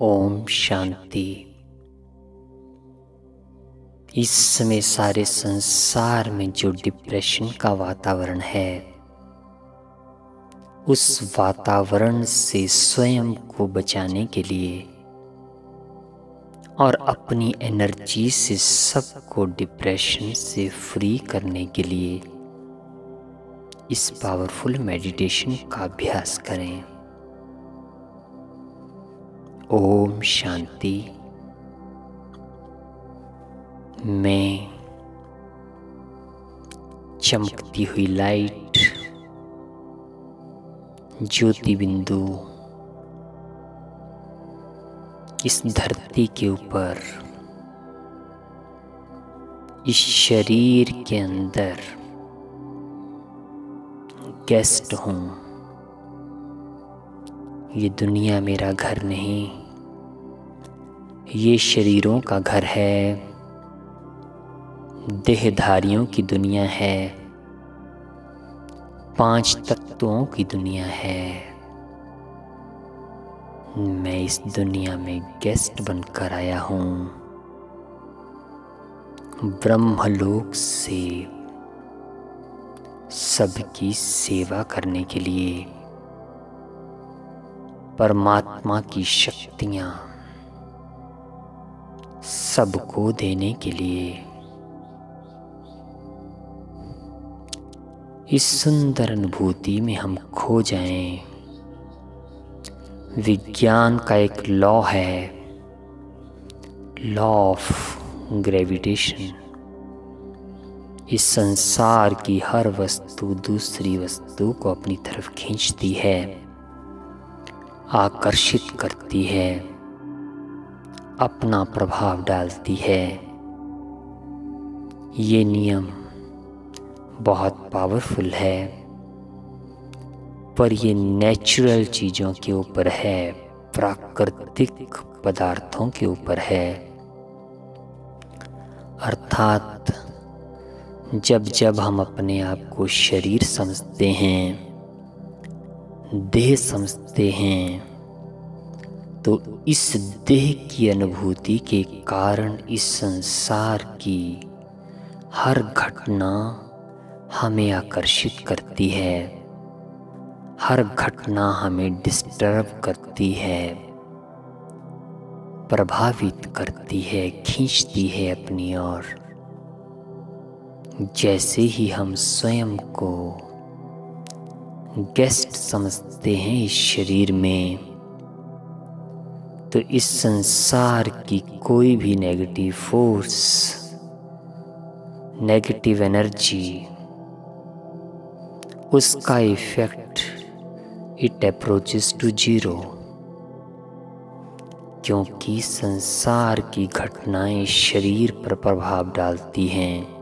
ओम शांति। इस समय सारे संसार में जो डिप्रेशन का वातावरण है, उस वातावरण से स्वयं को बचाने के लिए और अपनी एनर्जी से सबको डिप्रेशन से फ्री करने के लिए इस पावरफुल मेडिटेशन का अभ्यास करें। ओम शांति। मैं चमकती हुई लाइट, ज्योति बिंदु इस धरती के ऊपर, इस शरीर के अंदर गेस्ट हूँ। ये दुनिया मेरा घर नहीं, ये शरीरों का घर है, देहधारियों की दुनिया है, 5 तत्वों की दुनिया है। मैं इस दुनिया में गेस्ट बनकर आया हूँ, ब्रह्मलोक से सबकी सेवा करने के लिए, परमात्मा की शक्तियाँ सबको देने के लिए। इस सुंदर अनुभूति में हम खो जाएं। विज्ञान का एक लॉ है, लॉ ऑफ ग्रेविटेशन। इस संसार की हर वस्तु दूसरी वस्तु को अपनी तरफ खींचती है, आकर्षित करती है, अपना प्रभाव डालती है। ये नियम बहुत पावरफुल है, पर ये नेचुरल चीज़ों के ऊपर है, प्राकृतिक पदार्थों के ऊपर है। अर्थात जब जब हम अपने आप को शरीर समझते हैं, देह समझते हैं, तो इस देह की अनुभूति के कारण इस संसार की हर घटना हमें आकर्षित करती है, हर घटना हमें डिस्टर्ब करती है, प्रभावित करती है, खींचती है अपनी ओर। जैसे ही हम स्वयं को गेस्ट समझते हैं इस शरीर में, तो इस संसार की कोई भी नेगेटिव फोर्स, नेगेटिव एनर्जी, उसका इफेक्ट इट अप्रोचेस टू 0, क्योंकि संसार की घटनाएं शरीर पर प्रभाव डालती हैं।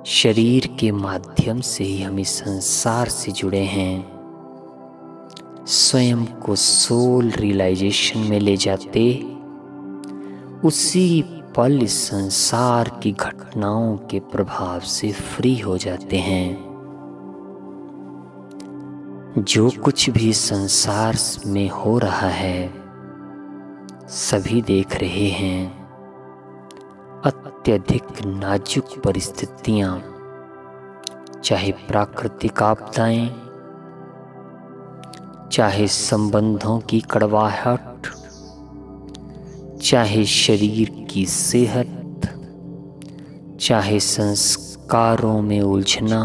शरीर के माध्यम से ही हम इस संसार से जुड़े हैं। स्वयं को सोल रियलाइजेशन में ले जाते उसी पल इस संसार की घटनाओं के प्रभाव से फ्री हो जाते हैं। जो कुछ भी संसार में हो रहा है, सभी देख रहे हैं। अत्यधिक नाजुक परिस्थितियां, चाहे प्राकृतिक आपदाएं, चाहे संबंधों की कड़वाहट, चाहे शरीर की सेहत, चाहे संस्कारों में उलझना,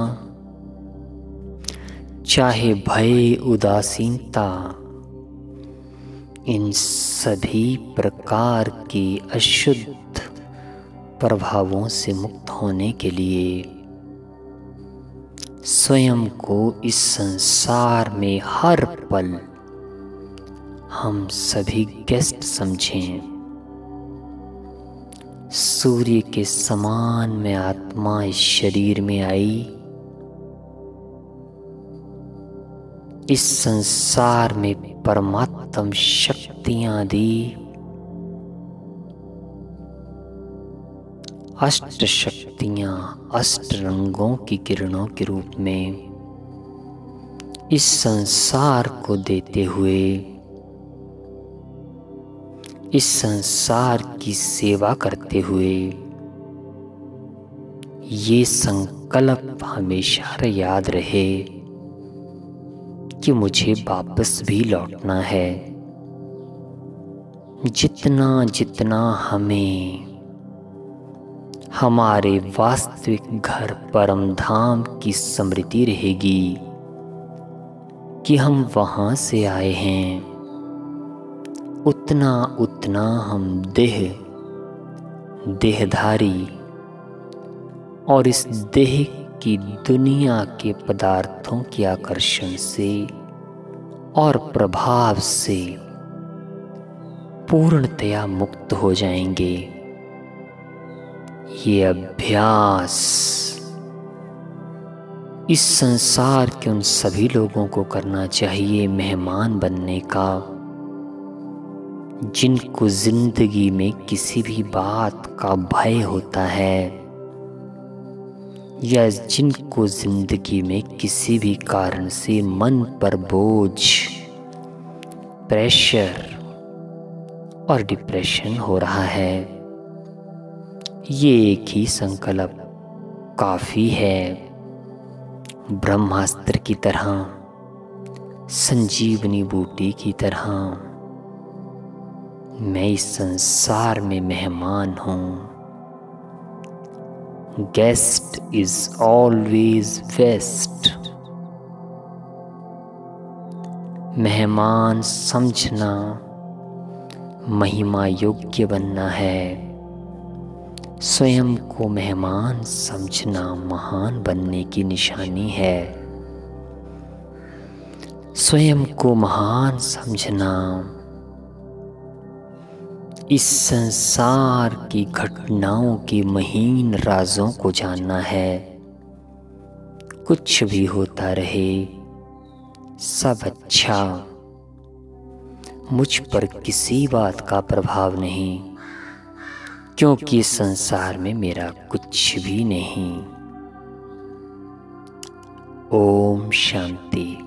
चाहे भय, उदासीनता, इन सभी प्रकार के अशुद्ध प्रभावों से मुक्त होने के लिए स्वयं को इस संसार में हर पल हम सभी गेस्ट समझें। सूर्य के समान में आत्मा इस शरीर में आई, इस संसार में परमात्म शक्तियां दी, अष्ट शक्तियां अष्ट रंगों की किरणों के रूप में इस संसार को देते हुए इस संसार की सेवा करते हुए ये संकल्प हमेशा याद रहे कि मुझे वापस भी लौटना है। जितना जितना हमें हमारे वास्तविक घर परम धाम की स्मृति रहेगी कि हम वहाँ से आए हैं, उतना उतना हम देहधारी और इस देह की दुनिया के पदार्थों के आकर्षण से और प्रभाव से पूर्णतया मुक्त हो जाएंगे। ये अभ्यास इस संसार के उन सभी लोगों को करना चाहिए मेहमान बनने का, जिनको जिंदगी में किसी भी बात का भय होता है या जिनको जिंदगी में किसी भी कारण से मन पर बोझ, प्रेशर और डिप्रेशन हो रहा है। ये एक ही संकल्प काफ़ी है। ब्रह्मास्त्र की तरह, संजीवनी बूटी की तरह मैं इस संसार में मेहमान हूँ। Guest is always waste. मेहमान समझना महिमा योग्य बनना है। स्वयं को मेहमान समझना महान बनने की निशानी है। स्वयं को महान समझना इस संसार की घटनाओं के महीन राजों को जानना है। कुछ भी होता रहे, सब अच्छा, मुझ पर किसी बात का प्रभाव नहीं, क्योंकि इस संसार में मेरा कुछ भी नहीं। ओम शांति।